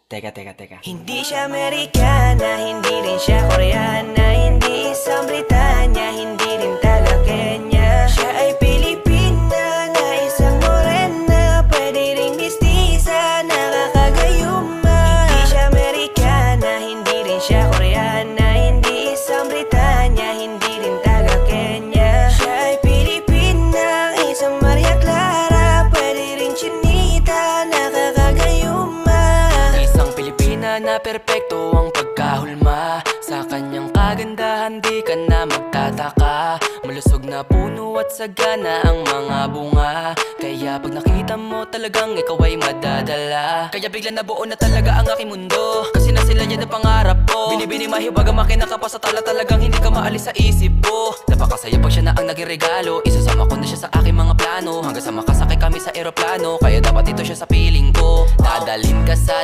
Teka. Hindi siya Amerikana, hindi rin siya Koreana, hindi isang Britanya, hindi rin taga Kenya. Siya ay Pilipina na isang morena, pwede ring mistisa, nakakagayuma. Hindi siya Amerikana, hindi rin siya Koreana, hindi isang Britanya, hindi rin taga Kenya. Siya ay Pilipina, isang Maria Clara, pwede ring chinita, nakakagayuma. Na perpekto ang pagkahulma sa kanyang kagandahan, di ka na magtataka. Malusog na puno at sagana ang mga bunga, kaya pag nakita mo talagang ikaw ay madadala. Kaya bigla na buo na talaga ang aking mundo, kasi na sila yan ang pangarap ko. Binibini mahiwaga makina ka pa sa tala, talagang hindi ka maalis sa isip ko. Napakasaya pag siya na ang naging regalo, isasama ko na siya sa aking mga plano, hanggang sa makasakay kami sa eroplano. Kaya dapat ito siya sa piling ko, dadalhin ka sa